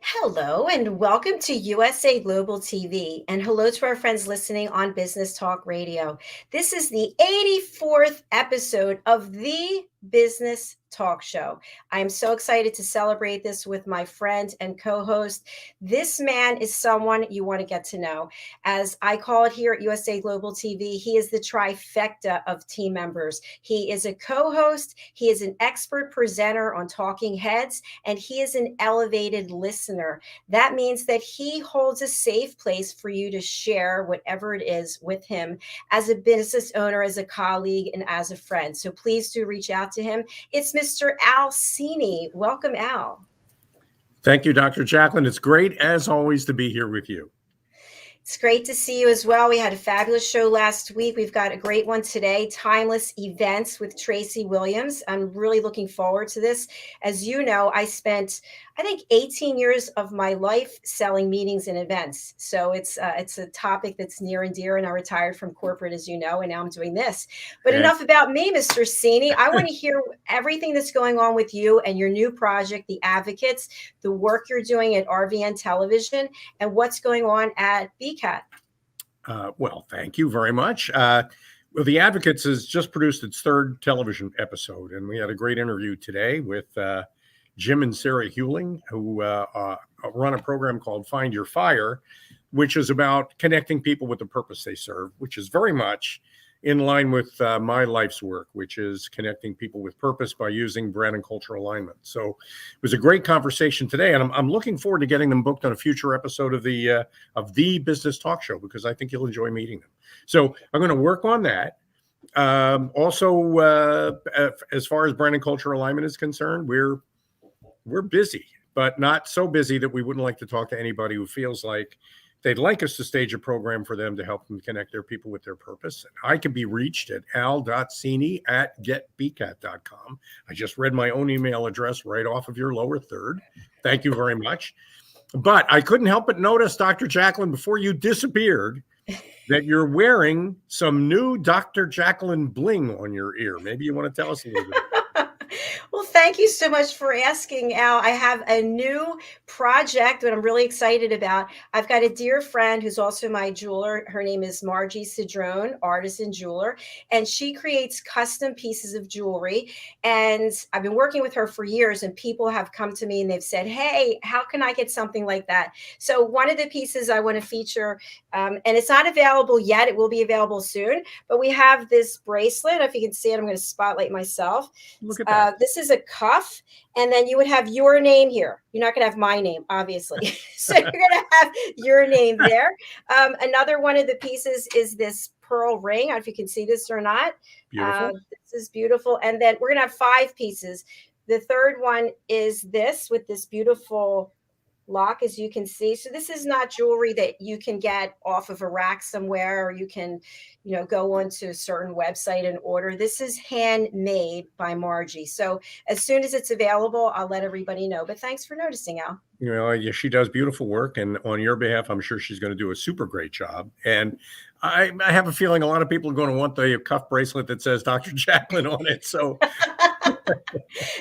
Hello and welcome to USA Global TV, and hello to our friends listening on Business Talk Radio. This is the 84th episode of the Business Talk Show. I am so excited to celebrate this with my friend and co-host. This man is someone you want to get to know. As I call it here at USA Global TV, he is the trifecta of team members. He is a co-host, he is an expert presenter on Talking Heads, and he is an elevated listener. That means that he holds a safe place for you to share whatever it is with him as a business owner, as a colleague, and as a friend. So please do reach out to him. It's Mr. al.cini. Welcome, Al. Thank you, Dr. JACALYN. It's great, as always, to be here with you. It's great to see you as well. We had a fabulous show last week. We've got a great one today, Timeless Events with Tracey Williams. I'm really looking forward to this. As you know, I spent, I think, 18 years of my life selling meetings and events. So it's a topic that's near and dear, and I retired from corporate, as you know, and now I'm doing this. But enough about me, Mr. Cini. I want to hear everything that's going on with you and your new project, The Advocates, the work you're doing at RVN Television, and what's going on at BCAT. Well, thank you very much. Well, The Advocates has just produced its third television episode, and we had a great interview today with Jim and Sarah Hewling, who run a program called Find Your Fire, which is about connecting people with the purpose they serve, which is very much in line with my life's work, which is connecting people with purpose by using brand and cultural alignment. So it was a great conversation today, and I'm looking forward to getting them booked on a future episode of the Business Talk Show, because I think you'll enjoy meeting them. So I'm going to work on that. Also, as far as brand and cultural alignment is concerned, we're busy, but not so busy that we wouldn't like to talk to anybody who feels like they'd like us to stage a program for them to help them connect their people with their purpose. I can be reached at al.cini@getbcat.com. I just read my own email address right off of your lower third. Thank you very much. But I couldn't help but notice, Dr. JACALYN, before you disappeared, that you're wearing some new Dr. JACALYN bling on your ear. Maybe you want to tell us a little bit. Well, thank you so much for asking, Al. I have a new project that I'm really excited about. I've got a dear friend who's also my jeweler. Her name is Margie Cedrone, artisan jeweler, and she creates custom pieces of jewelry. And I've been working with her for years, and people have come to me and they've said, hey, how can I get something like that? So one of the pieces I want to feature, and it's not available yet. It will be available soon. But we have this bracelet. If you can see it, I'm going to spotlight myself. Look at that. This is a cuff, and then you would have your name here. You're not going to have my name, obviously. So you're going to have your name there. Another one of the pieces is this pearl ring. I don't know if you can see this or not. Beautiful. This is beautiful. And then we're going to have 5 pieces. The third one is this with this beautiful lock, as you can see. So this is not jewelry that you can get off of a rack somewhere, or you can, go onto a certain website and order. This is handmade by Margie. So as soon as it's available, I'll let everybody know. But thanks for noticing, Al. Yeah, she does beautiful work, and on your behalf, I'm sure she's going to do a super great job. And I have a feeling a lot of people are going to want the cuff bracelet that says Dr. JACALYN on it. So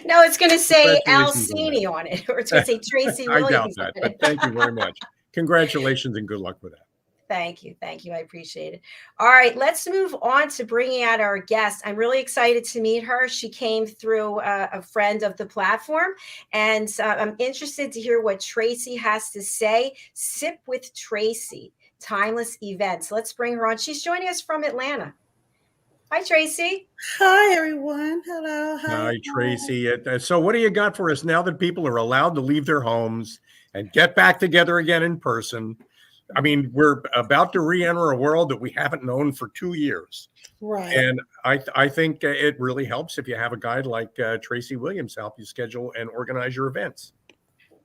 no, it's going to say al.cini on it, or it's going to say Tracey Williams. I doubt that, but thank you very much. Congratulations and good luck with that. Thank you. Thank you. I appreciate it. All right, let's move on to bringing out our guest. I'm really excited to meet her. She came through a friend of the platform, and I'm interested to hear what Tracey has to say. Sip with Tracey, Timeless Events. Let's bring her on. She's joining us from Atlanta. Hi, Tracey. Hi, everyone. Hello. Hi, Tracey. So what do you got for us now that people are allowed to leave their homes and get back together again in person? I mean, we're about to re-enter a world that we haven't known for 2 years. Right. And I think it really helps if you have a guide like Tracey Williams help you schedule and organize your events.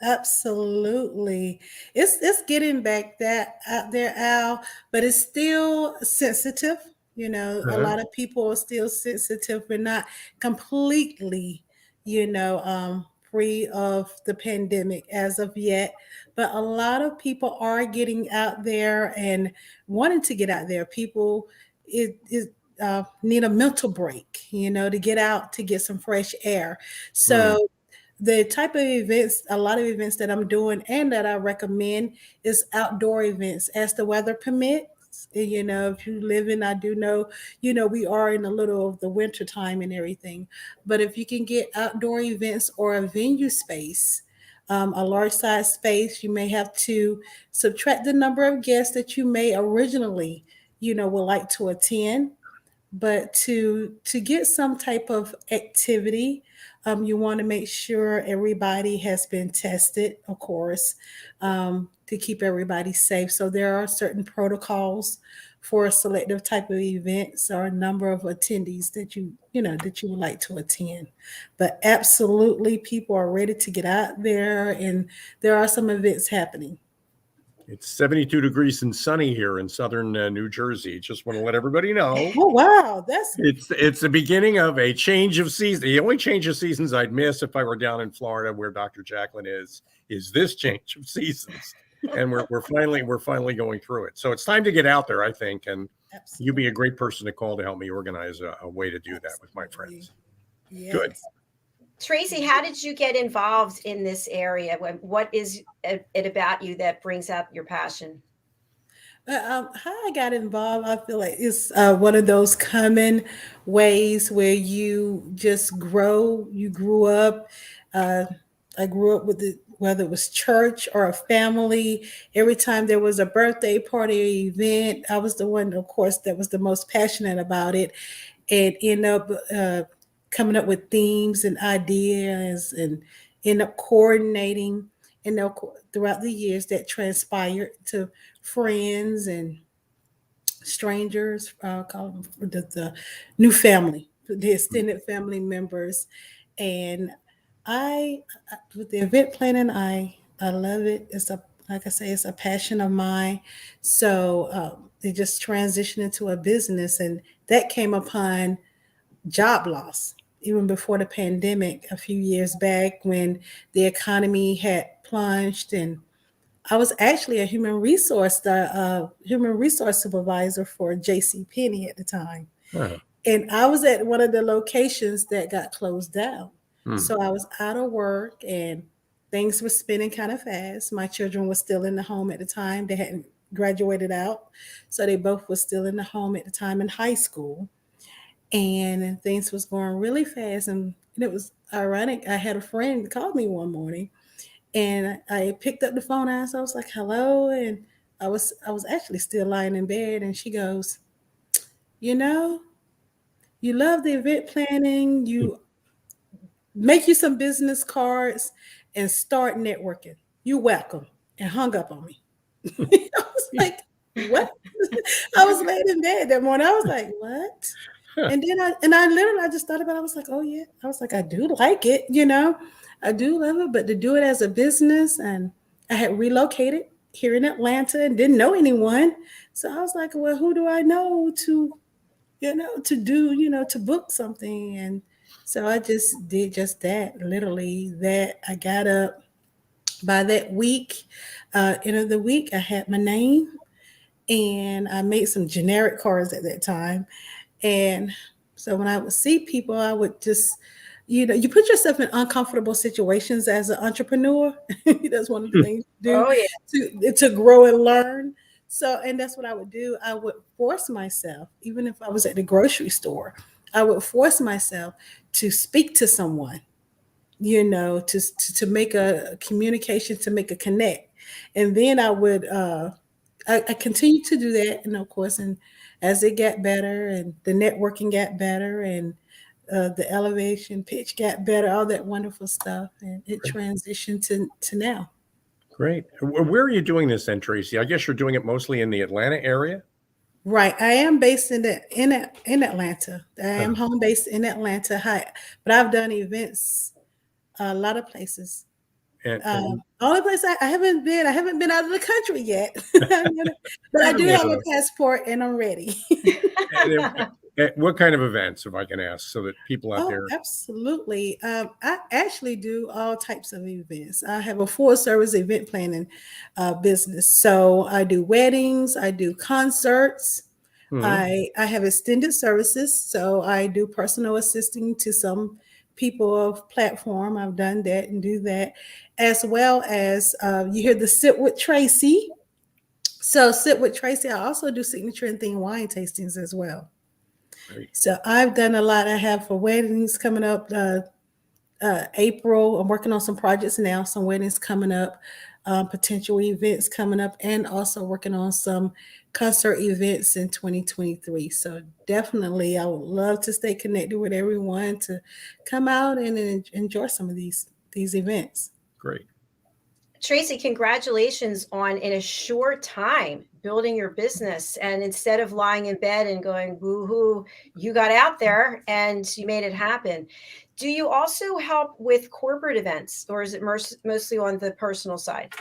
Absolutely. It's getting back that out there, Al, but it's still sensitive. A lot of people are still sensitive. We're not completely, free of the pandemic as of yet, but a lot of people are getting out there and wanting to get out there. People need a mental break, to get out, to get some fresh air. So the type of events, a lot of events that I'm doing and that I recommend is outdoor events as the weather permits. If you live in, I do know, we are in a little of the winter time and everything. But if you can get outdoor events or a venue space, a large size space, you may have to subtract the number of guests that you may originally, would like to attend. But to get some type of activity, you want to make sure everybody has been tested, of course, to keep everybody safe. So there are certain protocols for a selective type of events or a number of attendees that you would like to attend. But absolutely, people are ready to get out there, and there are some events happening. It's 72 degrees and sunny here in southern New Jersey. Just want to let everybody know. Oh, wow. It's the beginning of a change of season. The only change of seasons I'd miss if I were down in Florida where Dr. JACALYN is this change of seasons. And we're finally going through it. So it's time to get out there, I think. And Absolutely. you'd be a great person to call to help me organize a way to do that with my friends. Yes. Good. Tracey, how did you get involved in this area? What is it about you that brings out your passion? How I got involved, I feel like it's one of those common ways where you just grow. You grew up. I grew up with whether it was church or a family. Every time there was a birthday party or event, I was the one, of course, that was the most passionate about it, and end up coming up with themes and ideas, and end up coordinating. And throughout the years, that transpired to friends and strangers, call them the new family, the extended family members. And with the event planning, I love it. Like I say, it's a passion of mine. So it just transitioned into a business, and that came upon job loss even before the pandemic a few years back when the economy had plunged. And I was actually a human resource supervisor for JCPenney at the time. Uh-huh. And I was at one of the locations that got closed down. Hmm. So I was out of work and things were spinning kind of fast. My children were still in the home at the time. They hadn't graduated out. So they both were still in the home at the time in high school. And things was going really fast. And it was ironic. I had a friend call me one morning, and I picked up the phone and I was like, hello. And I was actually still lying in bed. And she goes, you love the event planning. You make you some business cards and start networking. You're welcome. And hung up on me. I was like, what? I was laying in bed that morning. I was like, what? And then I just thought about it. I was like, oh yeah. I was like, I do like it, I do love it, but to do it as a business, and I had relocated here in Atlanta and didn't know anyone. So I was like, well, who do I know to do, to book something? And so I just did just that, literally that. I got up by that week, end of the week, I had my name, and I made some generic cards at that time. And so when I would see people, I would just, you put yourself in uncomfortable situations as an entrepreneur. That's one of the things you do to grow and learn. So, and that's what I would do. I would force myself, even if I was at the grocery store, I would force myself to speak to someone, to make a communication, to make a connect. And then I would, I continued to do that. And of course, and as it got better and the networking got better and the elevation pitch got better, all that wonderful stuff. And it transitioned to now. Great. Where are you doing this then, Tracey? I guess you're doing it mostly in the Atlanta area? Right. I am based in Atlanta. I am home based in Atlanta. But I've done events a lot of places. Only place I haven't been out of the country yet. But I do have a passport and I'm ready. What kind of events, if I can ask, so that people out there? Absolutely. I actually do all types of events. I have a full service event planning business. So I do weddings, I do concerts. Mm-hmm. I have extended services. So I do personal assisting to some people of platform. I've done that and do that, as well as you hear the Sip with Tracey. So Sip with Tracey, I also do signature and theme wine tastings as well. Great. So I've done a lot. I have for weddings coming up. April, I'm working on some projects now, some weddings coming up, potential events coming up, and also working on some concert events in 2023. So definitely, I would love to stay connected with everyone to come out and enjoy some of these events. Great. Tracey, congratulations on in a short time building your business. And instead of lying in bed and going, boo-hoo, you got out there and you made it happen. Do you also help with corporate events, or is it mostly on the personal side?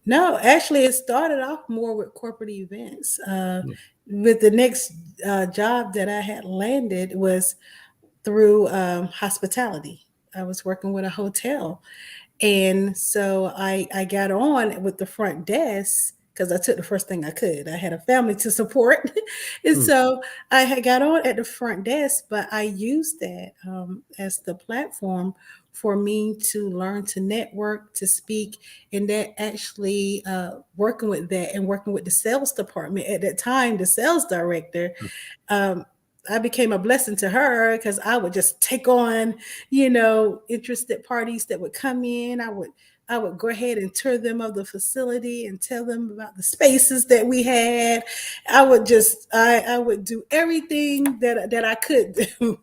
No, actually, it started off more with corporate events. With the next job that I had landed was through hospitality. I was working with a hotel. And so I got on with the front desk because I took the first thing I could. I had a family to support. And so I had got on at the front desk, but I used that as the platform for me to learn to network, to speak, and that actually working with that and working with the sales department at that time, the sales director, I became a blessing to her because I would just take on, interested parties that would come in. I would go ahead and tour them of the facility and tell them about the spaces that we had. I would do everything that I could do.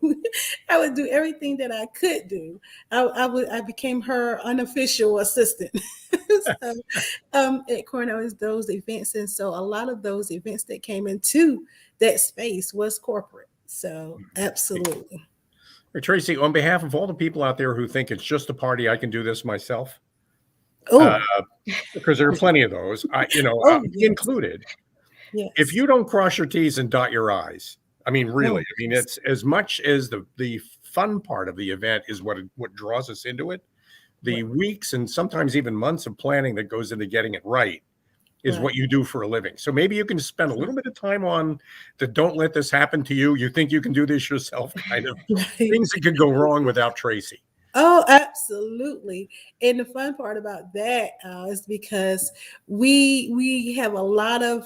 I would do everything that I could do. I became her unofficial assistant. At Cornell, those events, and so a lot of those events that came into that space was corporate. So absolutely. Tracey, on behalf of all the people out there who think it's just a party, I can do this myself. Oh, Because there are plenty of those, yes. included. Yes. If you don't cross your T's and dot your I's, I mean, really, it's as much as the fun part of the event is what draws us into it. The weeks and sometimes even months of planning that goes into getting it right is what you do for a living. So maybe you can spend a little bit of time on the don't let this happen to you. You think you can do this yourself kind of things that could go wrong without Tracey. Oh, absolutely. And the fun part about that is because we have a lot of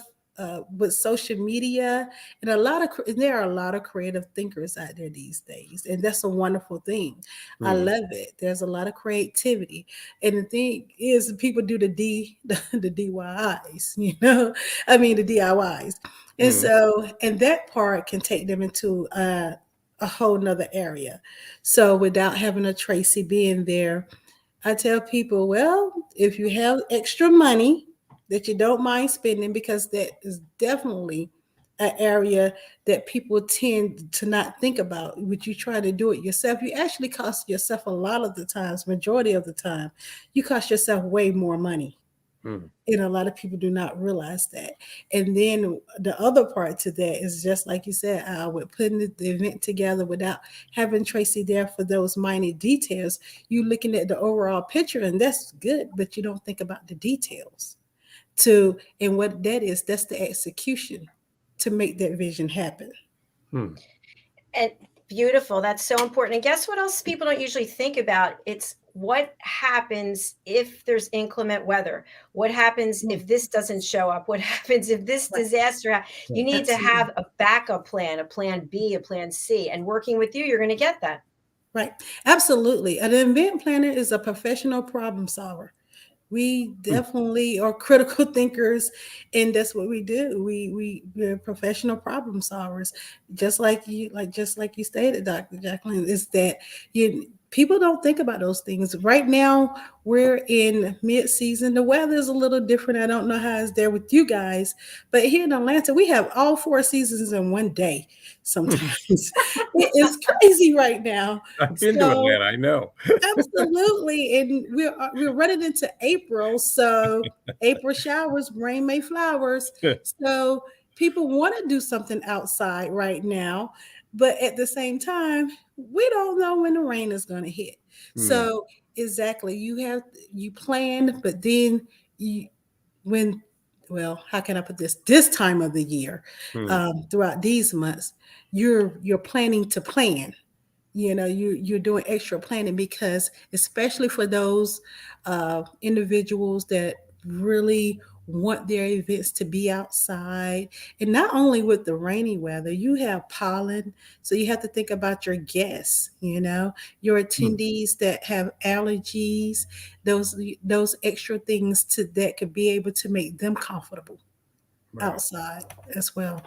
with social media and there are a lot of creative thinkers out there these days, and that's a wonderful thing. I love it. There's a lot of creativity, and the thing is, people do the DIYs, the DIYs, and so that part can take them into a whole nother area. So without having a Tracey being there, I tell people, well, if you have extra money that you don't mind spending, because that is definitely an area that people tend to not think about. Would you try to do it yourself? You actually cost yourself a lot of the times, majority of the time, you cost yourself way more money. And a lot of people do not realize that. And then the other part to that is just like you said, with putting the event together without having Tracey there for those minor details, you're looking at the overall picture, and that's good, but you don't think about the details. And what that is, that's the execution to make that vision happen. And beautiful. That's so important. And guess what else people don't usually think about? It's what happens if there's inclement weather? What happens if this doesn't show up? What happens if this disaster? You need to have a backup plan, a plan B, a plan C. And working with you, you're going to get that. Right. Absolutely. An event planner is a professional problem solver. We definitely are critical thinkers, and that's what we do. We're professional problem solvers, just like you stated, Dr. JACALYN. Is that people don't think about those things. Right now, we're in mid-season. The weather is a little different. I don't know how it's there with you guys, but here in Atlanta, we have all 4 seasons in one day. Sometimes it is crazy right now. I've been to Atlanta, I know. Absolutely, and we're running into April, so April showers, rain May flowers. So people want to do something outside right now, but at the same time, we don't know when the rain is going to hit. So exactly, you plan, but then how can I put this? This time of the year, throughout these months, you're planning to plan. you're doing extra planning, because especially for those individuals that really want their events to be outside, and not only with the rainy weather, you have pollen, so you have to think about your guests, your attendees that have allergies, those extra things that could be able to make them comfortable outside as well.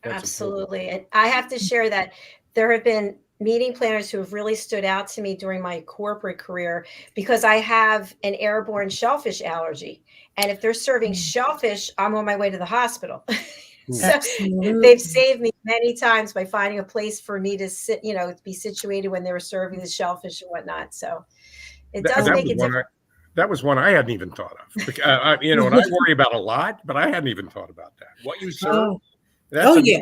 Absolutely. And I have to share that there have been meeting planners who have really stood out to me during my corporate career, because I have an airborne shellfish allergy. And if they're serving shellfish, I'm on my way to the hospital. So Absolutely. they've saved me many times by finding a place for me to sit, be situated when they were serving the shellfish and whatnot. So it does make a difference. That was one I hadn't even thought of. And I worry about a lot, but I hadn't even thought about that. What you serve, yes.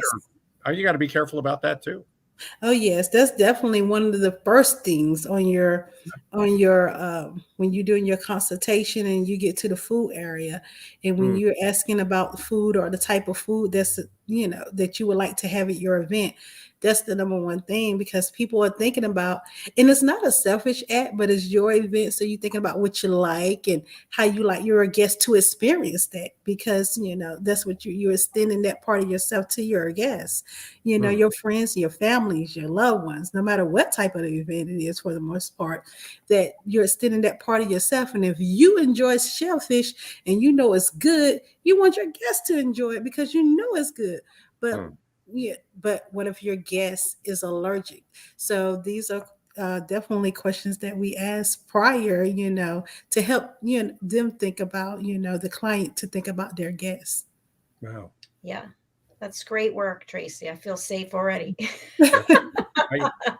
You got to be careful about that too. Oh yes, that's definitely one of the first things on your when you're doing your consultation and you get to the food area, and when you're asking about the food or the type of food that's that you would like to have at your event. That's the number one thing, because people are thinking about, and it's not a selfish act, but it's your event. So you're thinking about what you like and how you like your guests to experience that, because, that's what you're extending that part of yourself to your guests, your friends, your families, your loved ones, no matter what type of event it is, for the most part, that you're extending that part of yourself. And if you enjoy shellfish and it's good, you want your guests to enjoy it because it's good. But but what if your guest is allergic? So these are definitely questions that we ask prior, to help them think about, the client to think about their guests. Wow. Yeah, that's great work, Tracey. I feel safe already.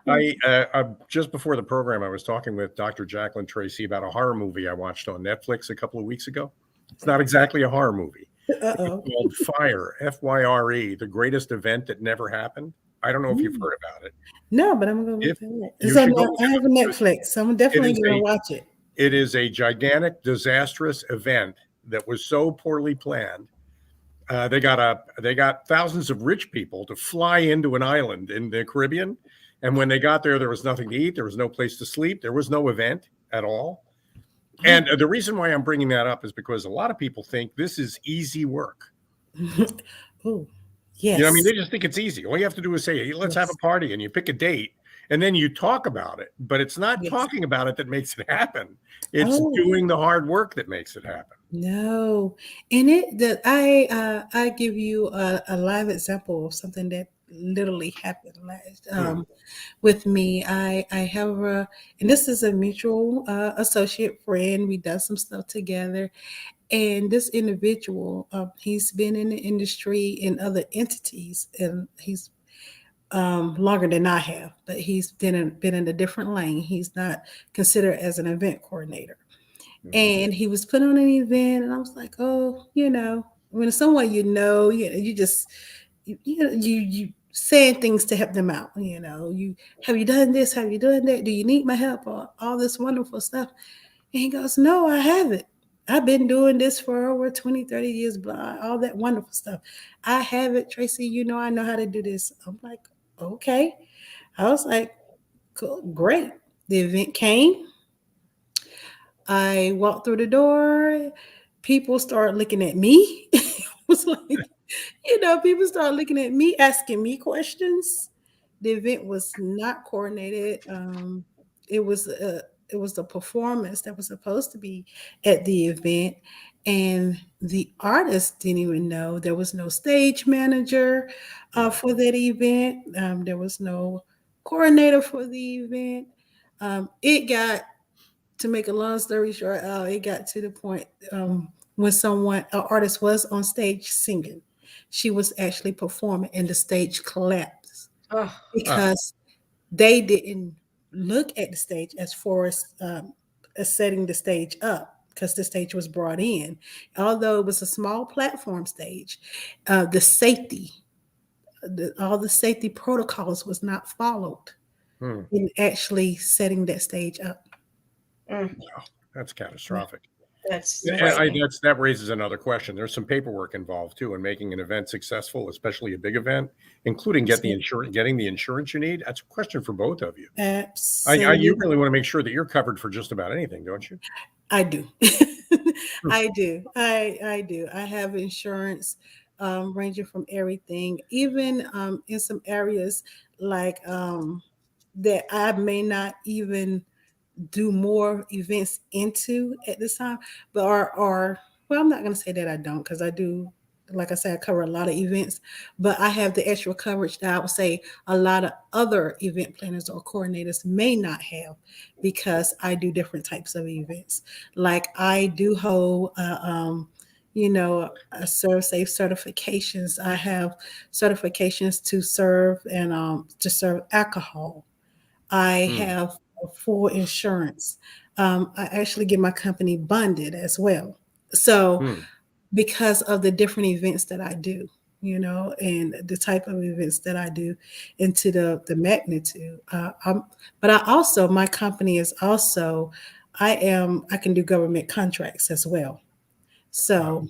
I just before the program, I was talking with Dr. JACALYN Tracey about a horror movie I watched on Netflix a couple of weeks ago. It's not exactly a horror movie. It's called Fire, F-Y-R-E, the greatest event that never happened. I don't know if you've heard about it. No, but I'm going to look at it. I have a Netflix, so I'm definitely going to watch it. It is a gigantic, disastrous event that was so poorly planned. They got thousands of rich people to fly into an island in the Caribbean, and when they got there was nothing to eat. There was no place to sleep. There was no event at all. And the reason why I'm bringing that up is because a lot of people think this is easy work. Oh, yes. They just think it's easy. All you have to do is say, hey, let's have a party, and you pick a date, and then you talk about it. But it's not talking about it that makes it happen. It's doing the hard work that makes it happen. No. And I give you a live example of something that literally happened with me. I have and this is a mutual associate friend. We done some stuff together, and this individual, he's been in the industry in other entities, and he's longer than I have, but he's been in a different lane. He's not considered as an event coordinator. And he was put on an event, and I was like, oh, when someone you just you saying things to help them out. You have you done this? Have you done that? Do you need my help? Or all this wonderful stuff. And he goes, no, I haven't. I've been doing this for over 20, 30 years, blah, all that wonderful stuff. I have it, Tracey. I know how to do this. I'm like, okay. I was like, cool, great. The event came. I walked through the door. People started looking at me. It was like, people started looking at me, asking me questions. The event was not coordinated. It was a performance that was supposed to be at the event, and the artist didn't even know. There was no stage manager for that event. There was no coordinator for the event. To make a long story short, it got to the point when an artist was on stage singing. She was actually performing, and the stage collapsed because they didn't look at the stage as far as setting the stage up, because the stage was brought in. Although it was a small platform stage, the safety, all the safety protocols was not followed in actually setting that stage up. Oh, that's catastrophic. That's Right. That raises another question. There's some paperwork involved too in making an event successful, especially a big event, including getting the insurance you need. That's a question for both of you. You Absolutely. really want to make sure that you're covered for just about anything, don't you? I do. I do. I do. I have insurance ranging from everything, even in some areas like that I may not even do more events into at this time, but are well, I'm not going to say that I don't, because I do. Like I said, I cover a lot of events, but I have the extra coverage that I would say a lot of other event planners or coordinators may not have, because I do different types of events. Like I do hold, a serve safe certifications. I have certifications to serve and to serve alcohol. I Hmm. have a full insurance. I actually get my company bonded as well. So Hmm. because of the different events that I do, and the type of events that I do, into the magnitude. But I also, my company is also, I can do government contracts as well. Wow. So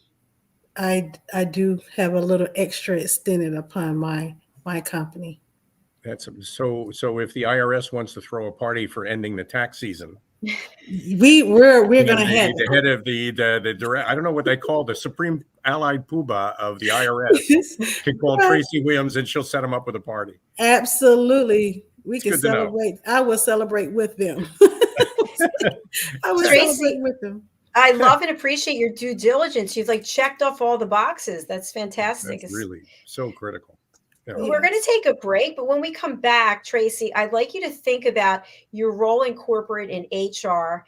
I do have a little extra extended upon my company. That's so if the IRS wants to throw a party for ending the tax season, We're gonna have the head of the direct, I don't know what they call the Supreme Allied Poobah of the IRS, it. can call Tracey Williams and she'll set them up with a party. Absolutely. We It's can good to know. celebrate. I will celebrate with them. I will celebrate Tracey, with them. I love and appreciate your due diligence. You've like checked off all the boxes. That's fantastic. That's really so critical. Yeah. We're going to Yes. take a break, but when we come back, Tracey, I'd like you to think about your role in corporate and HR.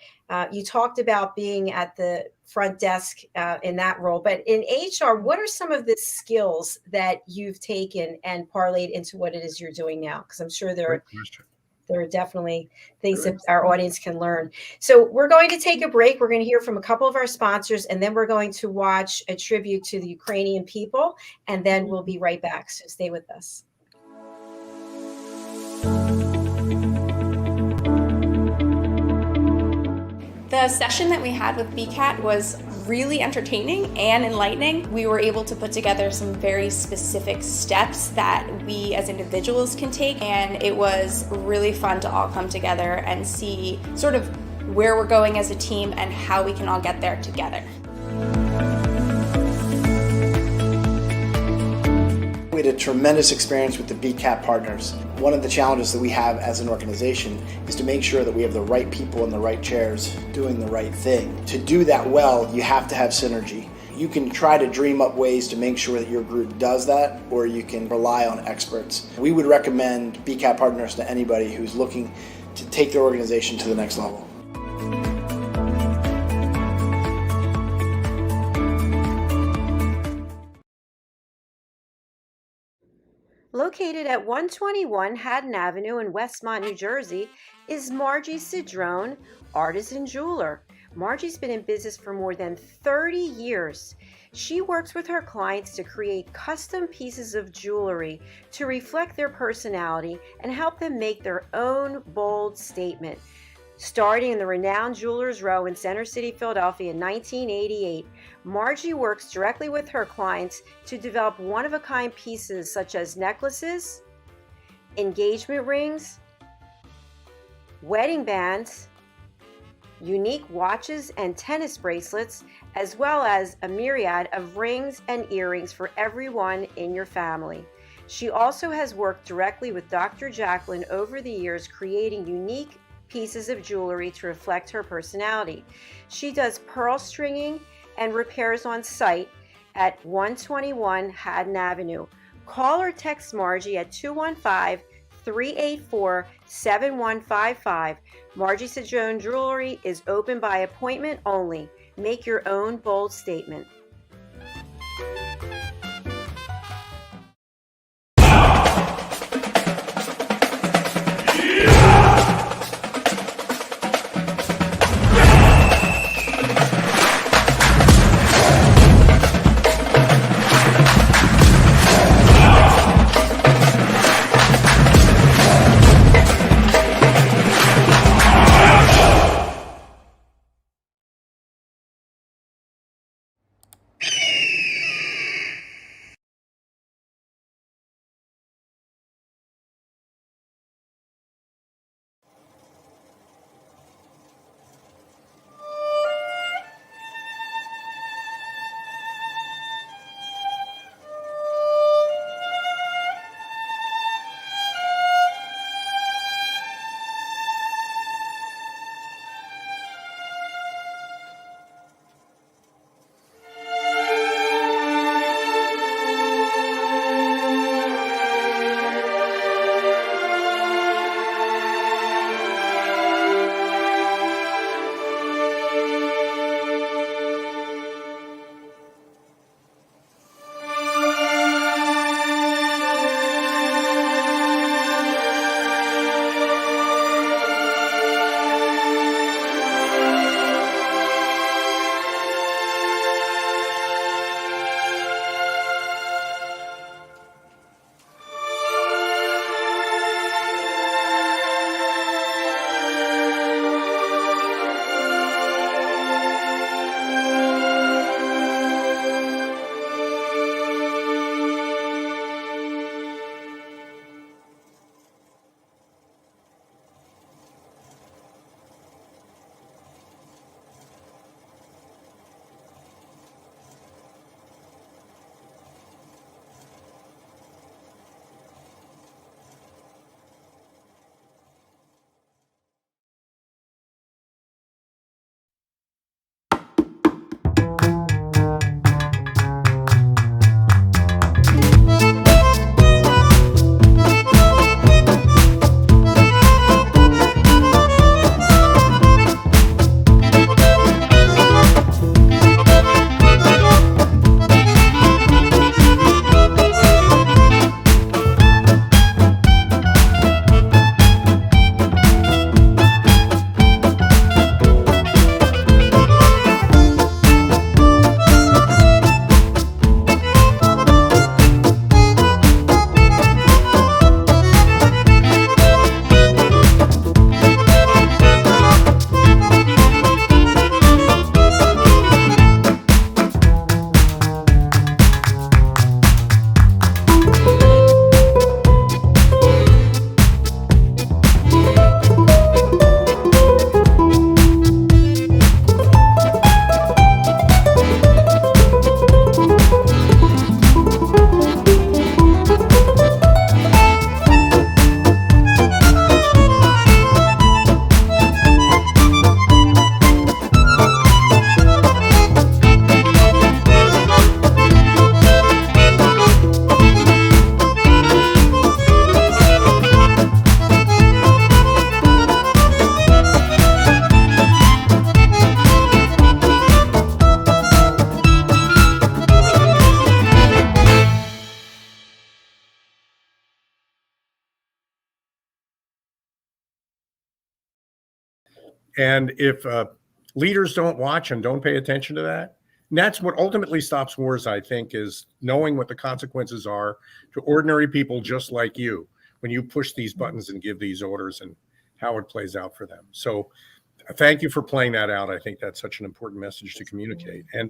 You talked about being at the front desk in that role, but in HR, what are some of the skills that you've taken and parlayed into what it is you're doing now? Because I'm sure Great question. there are definitely things Good. that our audience can learn. So we're going to take a break. We're going to hear from a couple of our sponsors, and then we're going to watch a tribute to the Ukrainian people, and then we'll be right back. So stay with us. The session that we had with BCAT was really entertaining and enlightening. We were able to put together some very specific steps that we as individuals can take, and it was really fun to all come together and see sort of where we're going as a team and how we can all get there together. We had a tremendous experience with the BCAT partners. One of the challenges that we have as an organization is to make sure that we have the right people in the right chairs doing the right thing. To do that well, you have to have synergy. You can try to dream up ways to make sure that your group does that, or you can rely on experts. We would recommend BCAT partners to anybody who's looking to take their organization to the next level. Located at 121 Haddon Avenue in Westmont, New Jersey, is Margie Cedrone, artisan jeweler. Margie's been in business for more than 30 years. She works with her clients to create custom pieces of jewelry to reflect their personality and help them make their own bold statement. Starting in the renowned Jewelers Row in Center City, Philadelphia in 1988, Margie works directly with her clients to develop one-of-a-kind pieces such as necklaces, engagement rings, wedding bands, unique watches and tennis bracelets, as well as a myriad of rings and earrings for everyone in your family. She also has worked directly with Dr. JACALYN over the years, creating unique pieces of jewelry to reflect her personality. She does pearl stringing and repairs on site at 121 Haddon Avenue. Call or text Margie at 215-384-7155. Margie Cedrone Jewelry is open by appointment only. Make your own bold statement. And if leaders don't watch and don't pay attention to that, and that's what ultimately stops wars, I think, is knowing what the consequences are to ordinary people just like you when you push these buttons and give these orders, and how it plays out for them. So thank you for playing that out. I think that's such an important message to communicate. And,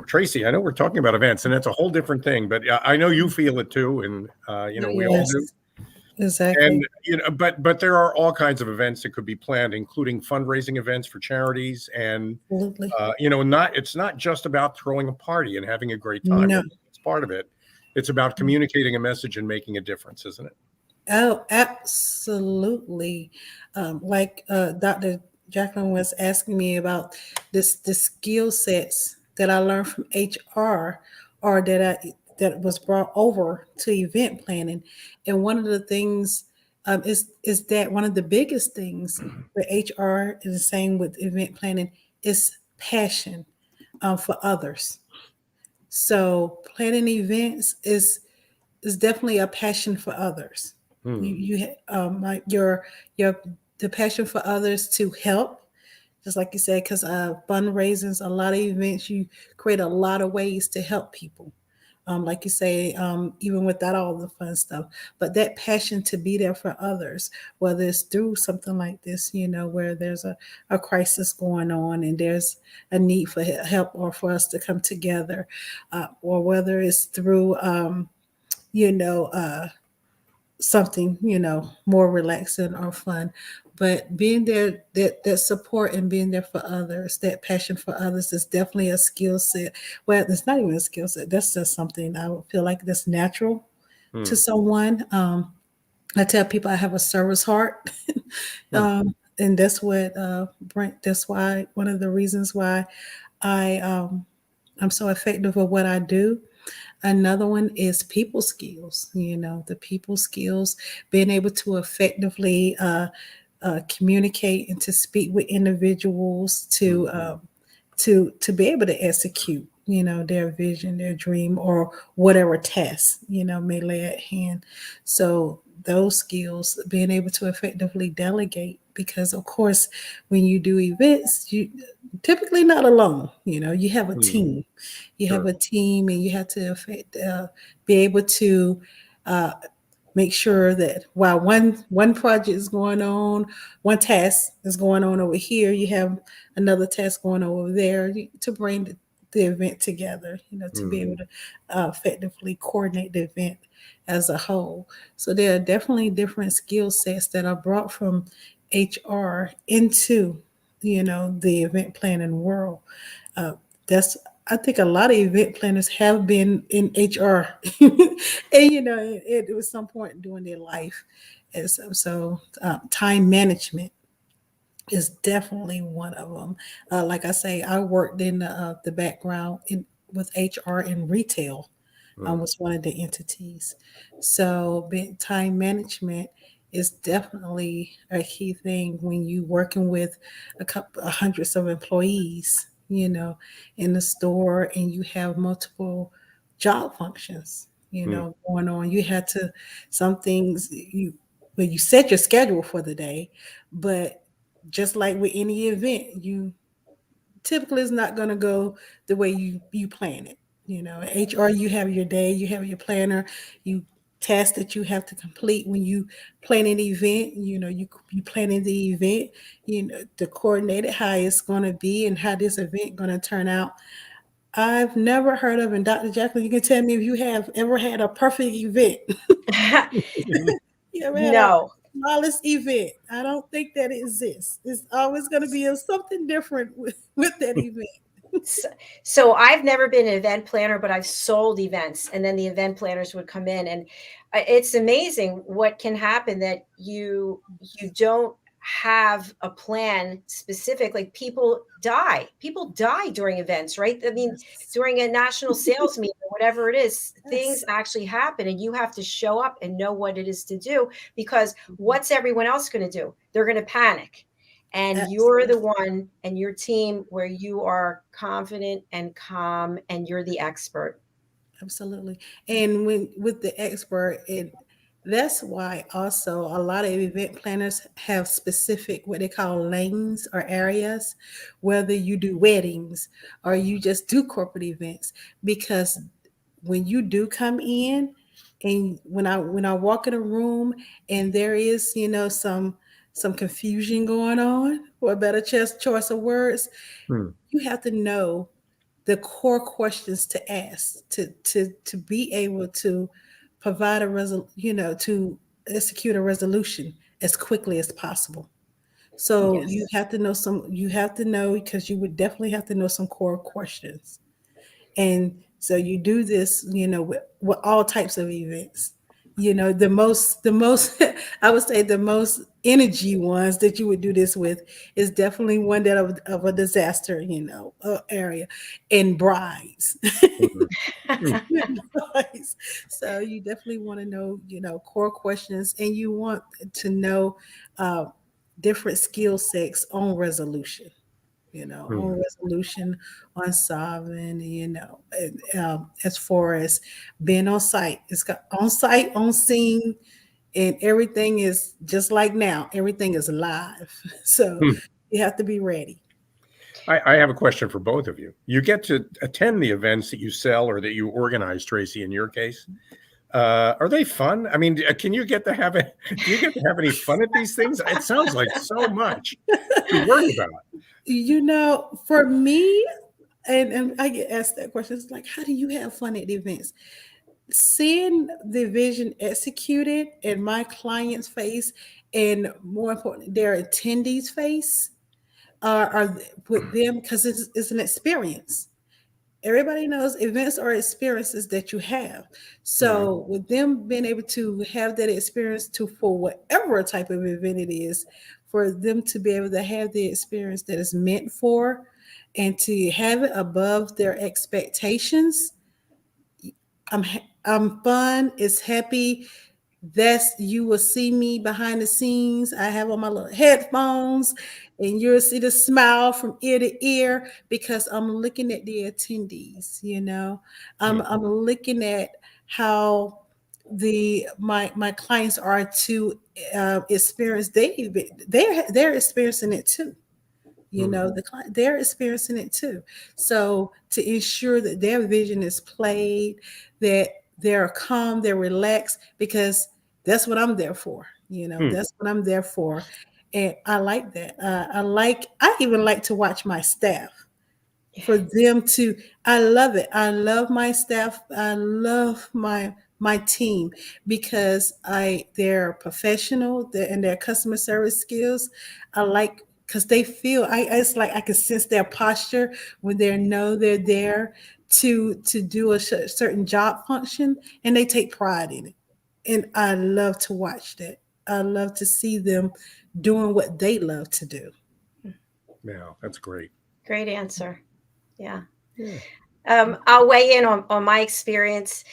Tracey, I know we're talking about events, and that's a whole different thing, but I know you feel it too. And, we all do. Exactly. And, but there are all kinds of events that could be planned, including fundraising events for charities. And, Absolutely. it's not just about throwing a party and having a great time. No. It's part of it. It's about communicating a message and making a difference, isn't it? Oh, absolutely. Like Dr. Jacqueline was asking me about the skill sets that I learned from HR, or that was brought over to event planning. And one of the things is that one of the biggest things with HR is the same with event planning is passion for others. So planning events is definitely a passion for others. Like the passion for others to help, just like you said, because fundraisers, a lot of events, you create a lot of ways to help people. Like you say, even without all the fun stuff, but that passion to be there for others, whether it's through something like this, where there's a crisis going on and there's a need for help or for us to come together, or whether it's through, something, more relaxing or fun. But being there, that support and being there for others, that passion for others is definitely a skill set. Well, it's not even a skill set. That's just something I would feel like that's natural to someone. I tell people I have a service heart. And that's what that's why one of the reasons why I'm so effective at what I do. Another one is people skills, the people skills, being able to effectively communicate and to speak with individuals to be able to execute, their vision, their dream, or whatever task, may lay at hand. So those skills, being able to effectively delegate, because of course, when you do events, you typically not alone, you have a team. You have a team, and you have to be able to make sure that while one project is going on, one task is going on over here, you have another task going on over there to bring the event together, to be able to effectively coordinate the event as a whole. So there are definitely different skill sets that are brought from HR into, the event planning world. I think a lot of event planners have been in HR, and it was some point during their life. And so time management is definitely one of them. Like I say, I worked in the background with HR in retail. Was one of the entities. So time management is definitely a key thing when you working with a couple of hundreds of employees, in the store, and you have multiple job functions, going on. You had to, some things you set your schedule for the day, but just like with any event, you typically is not going to go the way you plan it. HR, you have your day, you have your planner, you tasks that you have to complete when you plan an event. You planning the event, to coordinate it, how it's going to be and how this event going to turn out. I've never heard of, and Dr. Jacqueline, you can tell me if you have ever had a perfect event. You ever had a flawless event? I don't think that exists. It's always going to be something different with that event. So I've never been an event planner, but I've sold events, and then the event planners would come in, and it's amazing what can happen that you don't have a plan specific. Like people die during events, right? I mean, during a national sales meeting or whatever it is, things actually happen, and you have to show up and know what it is to do, because what's everyone else going to do? They're going to panic. And you're the one, and your team, where you are confident and calm, and you're the expert. Absolutely. And with the expert, That's why also a lot of event planners have specific what they call lanes or areas, whether you do weddings or you just do corporate events. Because when you do come in, and when I walk in a room and there is, some confusion going on, or a better choice of words, Hmm. you have to know the core questions to ask to be able to provide to execute a resolution as quickly as possible. So Yes. you have to know, because you would definitely have to know some core questions. And so you do this, with all types of events. The most I would say the most energy ones that you would do this with is definitely one that of a disaster, area, and brides. Mhm. Hmm. Brides. So you definitely want to know, core questions, and you want to know uh, different skill sets on resolution, Hmm. on resolution, on solving, as far as being on site. It's got on site, on scene, and everything is just like now. Everything is live. So Hmm. you have to be ready. I have a question for both of you. You get to attend the events that you sell or that you organize, Tracey, in your case. Are they fun? I mean, can you get to have it? Do you get to have any fun at these things? It sounds like so much to worry about. For me, and I get asked that question, it's like, how do you have fun at events? Seeing the vision executed in my client's face, and more important, their attendees' face, are with them, because it's an experience. Everybody knows events are experiences that you have. Mhm. So with them being able to have that experience, for whatever type of event it is, for them to be able to have the experience that is meant for, and to have it above their expectations, I'm fun. It's happy. You will see me behind the scenes. I have on my little headphones, and you'll see the smile from ear to ear, because I'm looking at the attendees. Hmm. I'm looking at how my clients are to experience. They're experiencing it too. Hmm. They're experiencing it too. So to ensure that their vision is played, that they're calm, they're relaxed, because that's what I'm there for. Hmm. That's what I'm there for. And I like that. I even like to watch my staff, for them to. I love it. I love my staff. I love my team, because they're professional, and their customer service skills. I like, because they feel, it's like I can sense their posture when they know they're there to do a certain job function, and they take pride in it. And I love to watch that. I love to see them doing what they love to do. Yeah, that's great. Great answer. Yeah. Yeah. I'll weigh in on my experience.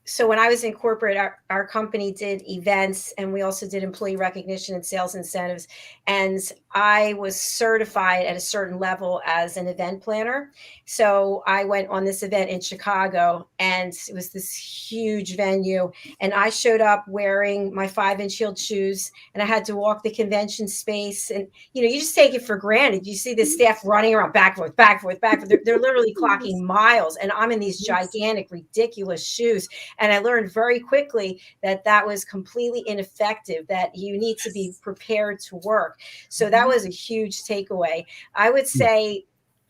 So when I was in corporate, our company did events, and we also did employee recognition and sales incentives. And I was certified at a certain level as an event planner. So I went on this event in Chicago, and it was this huge venue. And I showed up wearing my 5-inch heeled shoes, and I had to walk the convention space. And, you just take it for granted. You see the staff running around back and forth, back and forth, back and forth. They're literally clocking miles. And I'm in these gigantic, ridiculous shoes. And I learned very quickly that was completely ineffective, that you need to be prepared to work. So that was a huge takeaway. I would say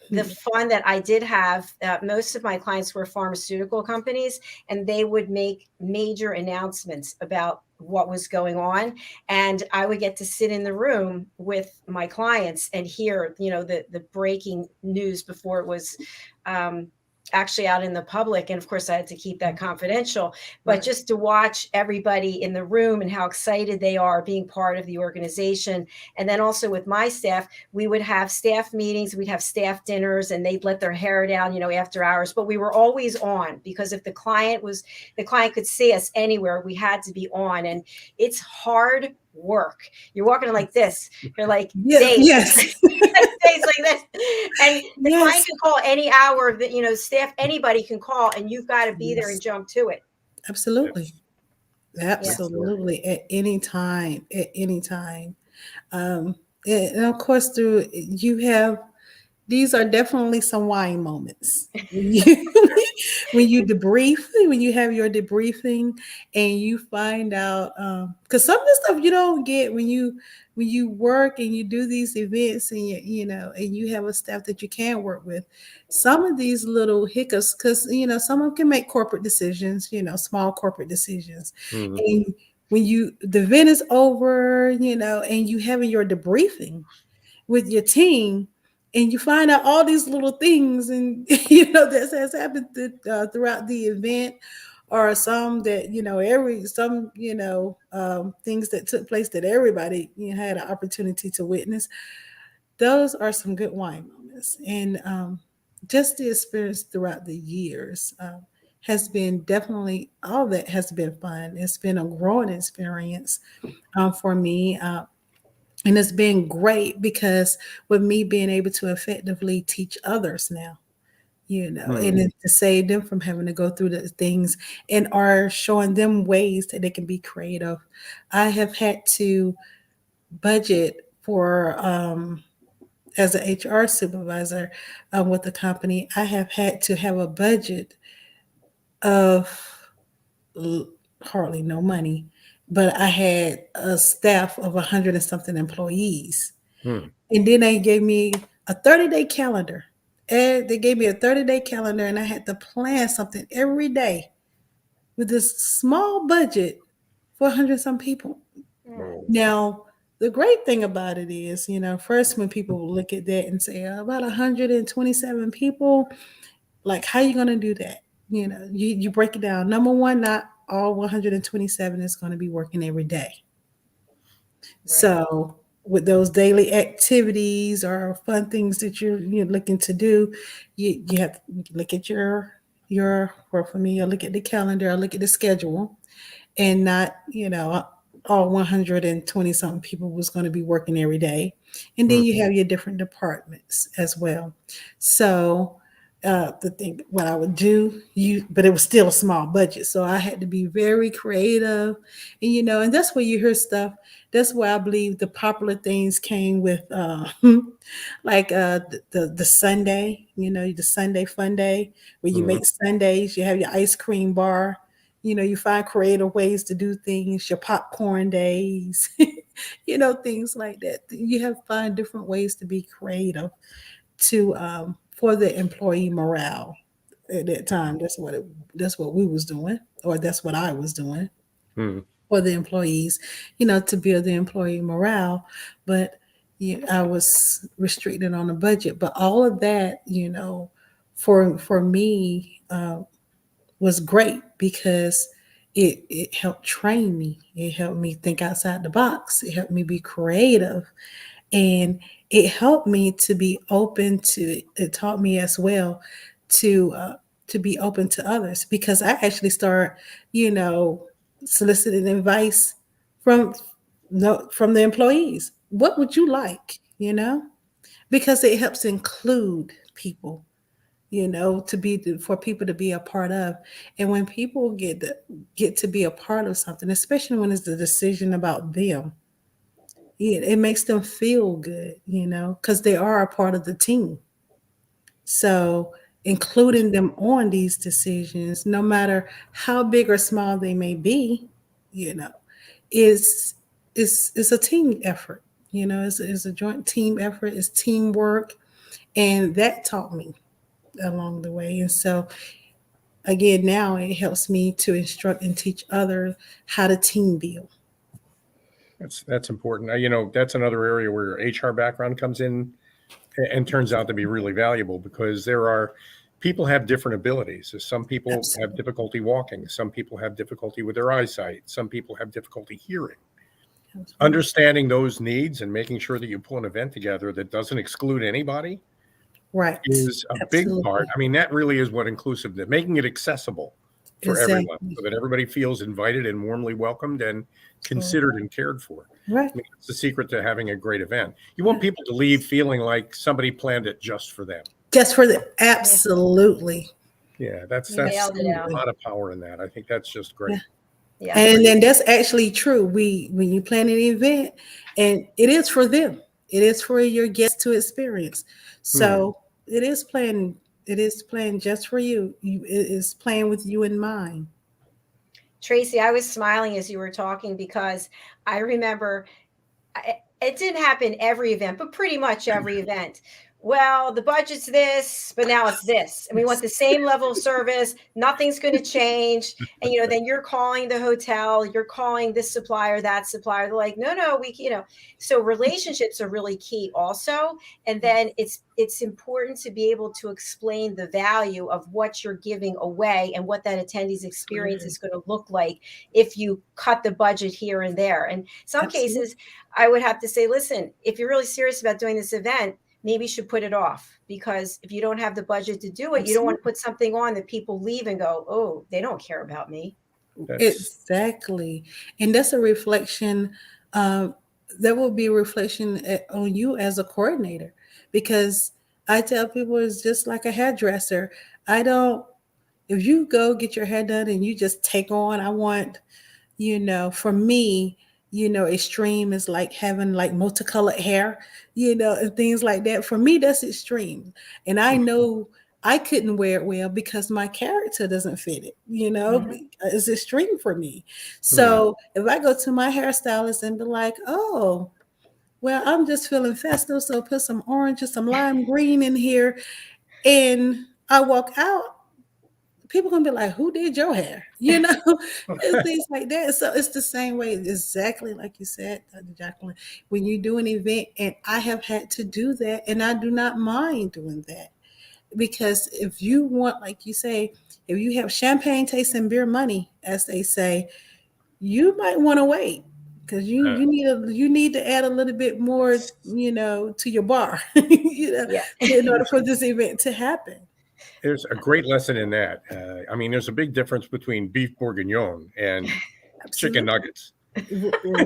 the fun that I did have, most of my clients were pharmaceutical companies, and they would make major announcements about what was going on. And I would get to sit in the room with my clients and hear, the breaking news before it was actually out in the public. And of course, I had to keep that confidential, but Right. just to watch everybody in the room and how excited they are being part of the organization. And then also with my staff, we would have staff meetings, we'd have staff dinners, and they'd let their hair down, after hours. But we were always on, because if the client could see us anywhere, we had to be on. And it's hard work. You're walking like this. You're like, Yes, Dave, yes. days like this. And the client Yes, can call any hour that, you know, staff, anybody can call, and you've got to be there and yes, jump to it. absolutely. Yes. Absolutely. At any time, at any time. And of course, these are definitely some wine moments. When you debrief, when you have your debriefing and you find out, because some of the stuff you don't get when you work and you do these events and and you have a staff that you can work with. Some of these little hiccups, because some of them can make corporate decisions, small corporate decisions. Mhm. And when the event is over, and you having your debriefing with your team, and you find out all these little things, and that has happened throughout the event, or some that things that took place that everybody had an opportunity to witness. Those are some good wine moments, and just the experience throughout the years has been definitely, all that has been fun. It's been a growing experience for me. And it's been great because with me being able to effectively teach others now, and then to save them from having to go through the things and are showing them ways that they can be creative. I have had to budget for, as an HR supervisor with the company, I have had to have a budget of hardly no money, but I had a staff of 100 and something employees. And then they gave me a 30-day calendar. And they gave me a 30-day calendar, and I had to plan something every day with this small budget for 100 some people. Now, the great thing about it is, first when people look at that and say about 127 people, like, how are you going to do that? You break it down. Number one, not all 127 is going to be working every day. Right. So with those daily activities or fun things that you're looking to do, you have to look at your work. For me, I look at the calendar, I look at the schedule, and not all 120 something people was going to be working every day. And then you have your different departments as well. So what I would do, but it was still a small budget. So I had to be very creative, and that's where you hear stuff. That's where I believe the popular things came with, like the Sunday, the Sunday fun day, where you make Sundays, you have your ice cream bar, you find creative ways to do things, your popcorn days, things like that. You have to find different ways to be creative to, for the employee morale at that time. That's what we was doing, or that's what I was doing for the employees, to build the employee morale. But I was restricted on the budget. But all of that, for me, was great because it helped train me. It helped me think outside the box. It helped me be creative. And it helped me to be open to, it taught me as well to be open to others, because I actually started, soliciting advice from the employees. What would you like, because it helps include people, for people to be a part of. And when people get to be a part of something, especially when it's the decision about them, it makes them feel good, because they are a part of the team. So including them on these decisions, no matter how big or small they may be, is a team effort. It's a joint team effort. It's teamwork, and that taught me along the way. And so again, now it helps me to instruct and teach others how to team build. That's important. That's another area where HR background comes in and turns out to be really valuable, because people have different abilities. Some people have difficulty walking. Some people have difficulty with their eyesight. Some people have difficulty hearing. Understanding those needs and making sure that you pull an event together that doesn't exclude anybody, right, is a big part. I mean, that really is what inclusiveness, making it accessible for everyone, so that everybody feels invited and warmly welcomed and considered and cared for. Right. I mean, it's the secret to having a great event. You want people to leave feeling like somebody planned it just for them. Just for them. Absolutely. Yeah, that's a lot of power in that. I think that's just great. Yeah. And then that's actually true. When you plan an event, and it is for them, it is for your guests to experience. So it is planned. It is planned just for you. It is planned with you in mind. Tracey, I was smiling as you were talking because I remember it didn't happen every event, but pretty much every event. Well, the budget's this, but now it's this. And we want the same level of service. Nothing's going to change. And, then you're calling the hotel, you're calling this supplier, that supplier. They're like, no, so relationships are really key also. And then it's important to be able to explain the value of what you're giving away and what that attendee's experience is going to look like if you cut the budget here and there. And some cases, I would have to say, listen, if you're really serious about doing this event, maybe you should put it off, because if you don't have the budget to do it, you don't want to put something on that people leave and go, oh, they don't care about me. Exactly. And that's a reflection. That will be a reflection on you as a coordinator, because I tell people it's just like a hairdresser. If you go get your hair done and you just take on, I want, for me, extreme is like having like multicolored hair, and things like that. For me, that's extreme. And I know I couldn't wear it well because my character doesn't fit it, It's extreme for me. So if I go to my hairstylist and be like, oh, well, I'm just feeling festive, so put some orange or some lime green in here, and I walk out, people gonna be like, who did your hair? Things like that. So it's the same way, exactly like you said, Dr. JACALYN. When you do an event, and I have had to do that, and I do not mind doing that, because if you want, like you say, if you have champagne tasting beer money, as they say, you might want to wait, because you need to add a little bit more, to your bar, in order for this event to happen. There's a great lesson in that. There's a big difference between beef bourguignon and chicken nuggets.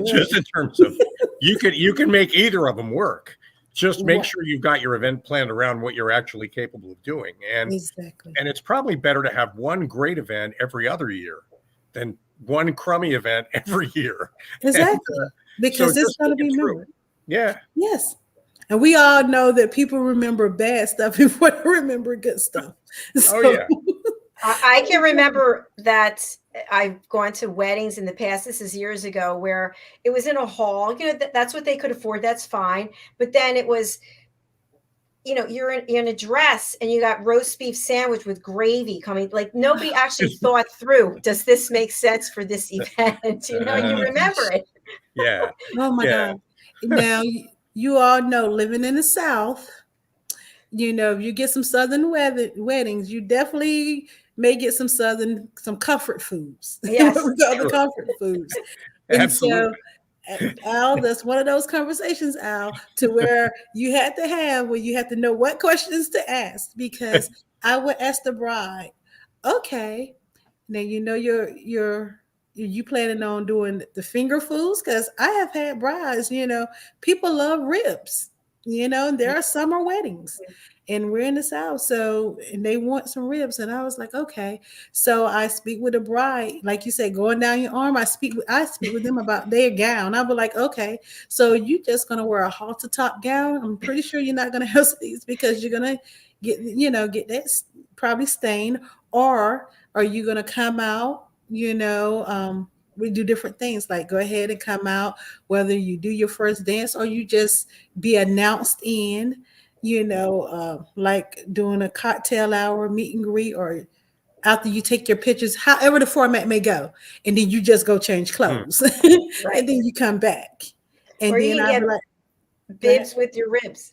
Just in terms of, you can make either of them work. Just make sure you've got your event planned around what you're actually capable of doing. And it's probably better to have one great event every other year than one crummy event every year. Exactly. Because so it's going to be remembered. Yeah. Yes. And we all know that people remember bad stuff before they remember good stuff. So. Oh, yeah. I can remember that I've gone to weddings in the past. This is years ago, where it was in a hall. That's what they could afford. That's fine. But then it was, you're in a dress and you got roast beef sandwich with gravy coming. Like, nobody actually thought through, does this make sense for this event? You remember it. Yeah. Oh my God. Now, you all know, living in the South, if you get some Southern weddings, you definitely may get some comfort foods. Yes. We call the comfort foods. Absolutely. So, Al, that's one of those conversations, Al, to where you had to know what questions to ask, because I would ask the bride, okay, now you planning on doing the finger foods? Because I have had brides, people love ribs, there are summer weddings, and we're in the South, and they want some ribs. And I was like, okay. So I speak with the bride, like you said, going down your arm. I speak with them about their gown. I'll be like, okay, so you just going to wear a halter top gown? I'm pretty sure you're not going to have sleeves, because you're going to get that probably stained. Or are you going to come out, we do different things, like go ahead and come out, whether you do your first dance or you just be announced in, like doing a cocktail hour, meet and greet, or after you take your pictures, however the format may go, and then you just go change clothes. Right. And then you come back. And or then I'll be like, bibs with your ribs.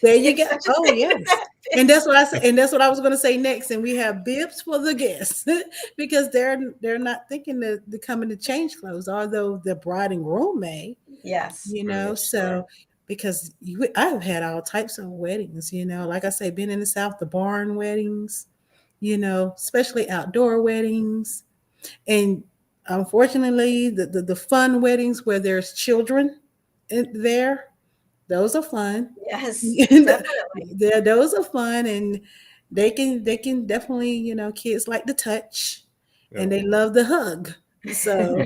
There you go. Oh, yes. And that's what I said. And that's what I was going to say next. And we have bibs for the guests, because they're not thinking to come in to change clothes, although the bride and groom may. Yes. So because I've had all types of weddings, like I say, been in the South, the barn weddings, especially outdoor weddings. And unfortunately, the fun weddings where there's children there, those are fun. Yes, definitely. Those are fun, and they can definitely, kids like to touch, and they love the hug. So,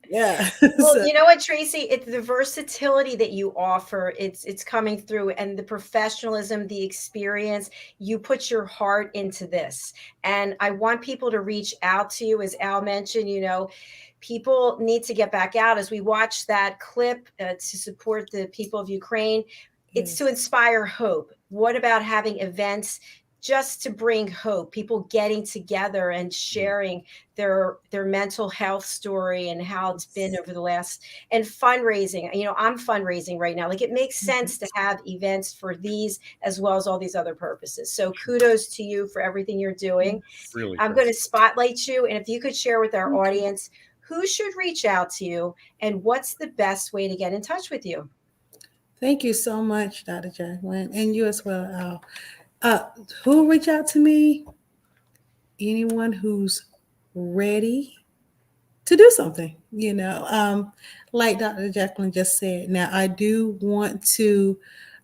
yeah. Well, So, you know what, Tracey? It's the versatility that you offer. It's coming through, and the professionalism, the experience. You put your heart into this, and I want people to reach out to you, as Al mentioned. People need to get back out. As we watch that clip to support the people of Ukraine, it's to inspire hope. What about having events just to bring hope, people getting together and sharing their mental health story and how it's been over the last, and fundraising. I'm fundraising right now. Like, it makes sense to have events for these as well as all these other purposes. So kudos to you for everything you're doing. Really, I'm going to spotlight you, and if you could share with our audience who should reach out to you and what's the best way to get in touch with you. Thank you so much, Dr. JACALYN, and you as well, Al. Who reach out to me? Anyone who's ready to do something, like Dr. JACALYN just said. Now, I do want to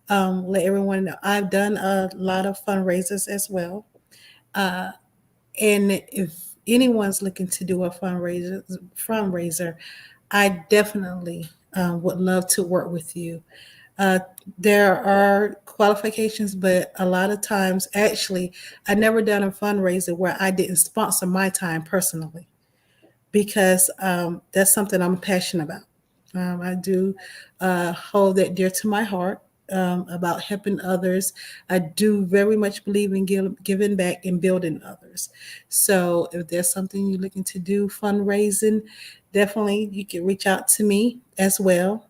let everyone know I've done a lot of fundraisers as well. And if anyone's looking to do a fundraiser, I definitely would love to work with you. There are qualifications, but a lot of times, actually, I never done a fundraiser where I didn't sponsor my time personally, because that's something I'm passionate about. I do hold that dear to my heart about helping others. I do very much believe in giving back and building others. So if there's something you're looking to do, fundraising, definitely you can reach out to me as well.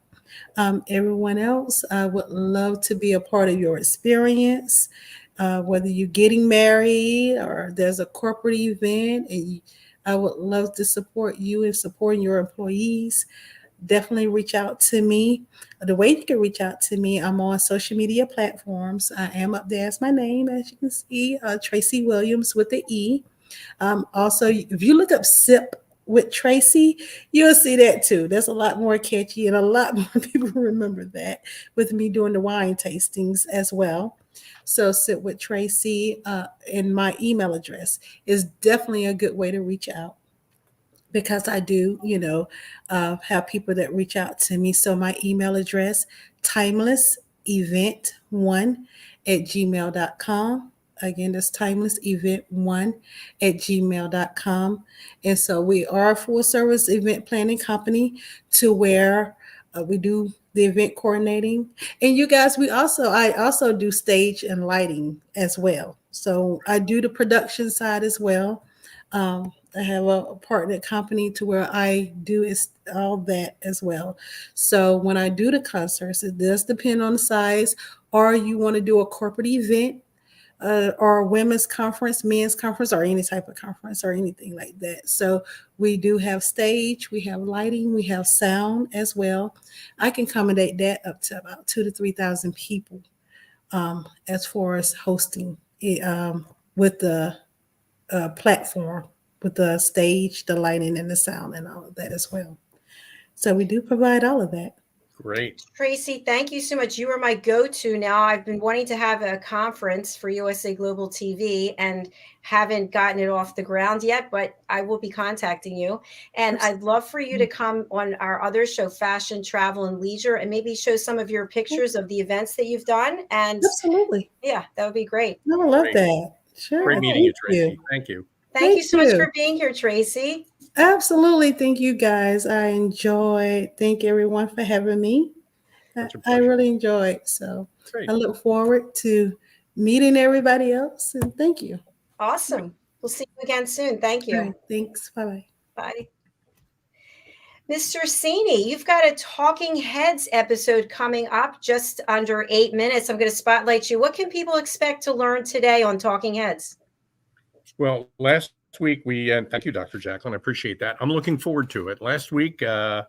Everyone else, I would love to be a part of your experience, whether you're getting married or there's a corporate event, and I would love to support you in supporting your employees. Definitely reach out to me. The way you can reach out to me, I'm on social media platforms. I am up there as my name, as you can see, Tracey Williams with the E. Also, if you look up Sip with Tracey, you'll see that too. That's a lot more catchy, and a lot more people remember that with me doing the wine tastings as well. So Sit with Tracey, and my email address is definitely a good way to reach out, because I do, have people that reach out to me. So my email address, timelessevent1@gmail.com. Again, that's timelessevent1@gmail.com. And so we are a full service event planning company, to where we do the event coordinating. And you guys, I also do stage and lighting as well. So I do the production side as well. I have a partner company to where I do all that as well. So when I do the concerts, it does depend on the size, or you want to do a corporate event, or a women's conference, men's conference, or any type of conference or anything like that. So we do have stage, we have lighting, we have sound as well. I can accommodate that up to about 2,000 to 3,000 people, as far as hosting it, with the platform, with the stage, the lighting, and the sound, and all of that as well. So we do provide all of that. Great. Tracey, thank you so much. You are my go-to now. I've been wanting to have a conference for USA Global TV and haven't gotten it off the ground yet, but I will be contacting you. And I'd love for you to come on our other show, Fashion, Travel, and Leisure, and maybe show some of your pictures of the events that you've done. And absolutely. Yeah, that would be great. I love that. Sure. Great meeting you, Tracey. Thank you. Thank you so much for being here, Tracey. Absolutely. Thank you, guys. I enjoyed. Thank everyone for having me. I really enjoyed. So great. I look forward to meeting everybody else. And thank you. Awesome. We'll see you again soon. Thank you. Right. Thanks. Bye-bye. Bye. Mr. al.cini, you've got a Talking Heads episode coming up just under 8 minutes. I'm going to spotlight you. What can people expect to learn today on Talking Heads? Well, last week thank you, Dr. JACALYN. I appreciate that. I'm looking forward to it. Last week, I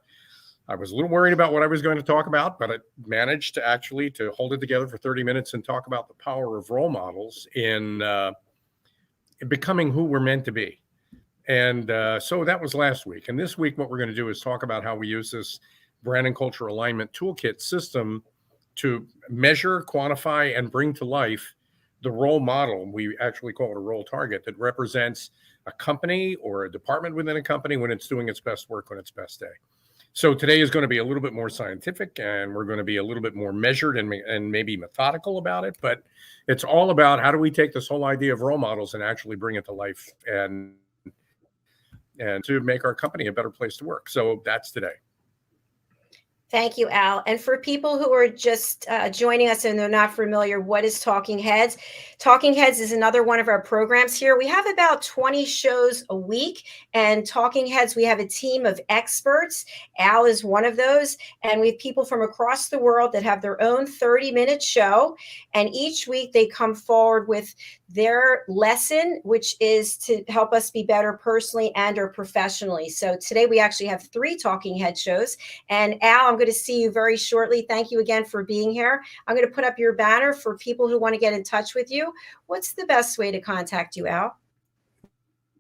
was a little worried about what I was going to talk about, but I managed to hold it together for 30 minutes and talk about the power of role models in becoming who we're meant to be. And so that was last week. And this week, what we're going to do is talk about how we use this brand and culture alignment toolkit system to measure, quantify, and bring to life the role model. We actually call it a role target that represents a company or a department within a company when it's doing its best work on its best day. So today is going to be a little bit more scientific, and we're going to be a little bit more measured and maybe methodical about it. But it's all about how do we take this whole idea of role models and actually bring it to life and to make our company a better place to work. So that's today. Thank you, Al. And for people who are just joining us and they're not familiar, what is Talking Heads? Talking Heads is another one of our programs here. We have about 20 shows a week, and Talking Heads, we have a team of experts. Al is one of those, and we have people from across the world that have their own 30-minute show, and each week they come forward with their lesson, which is to help us be better personally and or professionally. So today we actually have 3 Talking Head shows, and Al, I'm going to see you very shortly. Thank you again for being here. I'm going to put up your banner for people who want to get in touch with you. What's the best way to contact you, Al?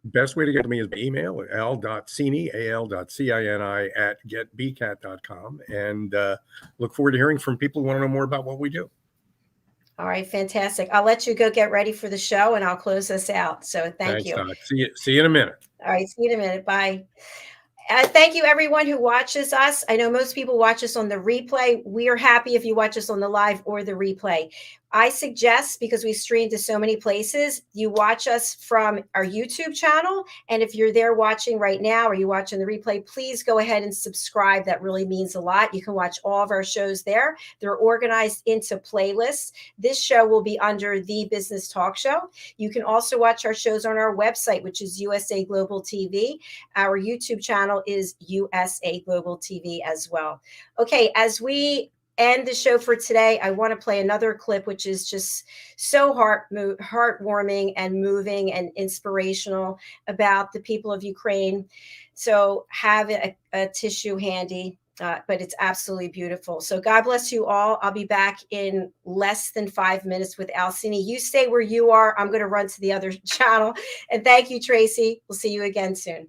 Best way to get to me is by email at al.cini, al.cini @getbcat.com. And look forward to hearing from people who want to know more about what we do. All right, fantastic. I'll let you go get ready for the show, and I'll close this out. So thank you. Doc. See you in a minute. All right, see you in a minute. Bye. Thank you, everyone who watches us. I know most people watch us on the replay. We are happy if you watch us on the live or the replay. I suggest, because we stream to so many places, you watch us from our YouTube channel. And if you're there watching right now or you watching the replay, please go ahead and subscribe. That really means a lot. You can watch all of our shows there. They're organized into playlists. This show will be under The Business Talk Show. You can also watch our shows on our website, which is USA Global TV. Our YouTube channel is USA Global TV as well. Okay, as we end the show for today, I want to play another clip, which is just so heartwarming and moving and inspirational about the people of Ukraine. So have a tissue handy, but it's absolutely beautiful. So God bless you all. I'll be back in less than 5 minutes with al.cini. You stay where you are. I'm going to run to the other channel. And thank you, Tracey. We'll see you again soon.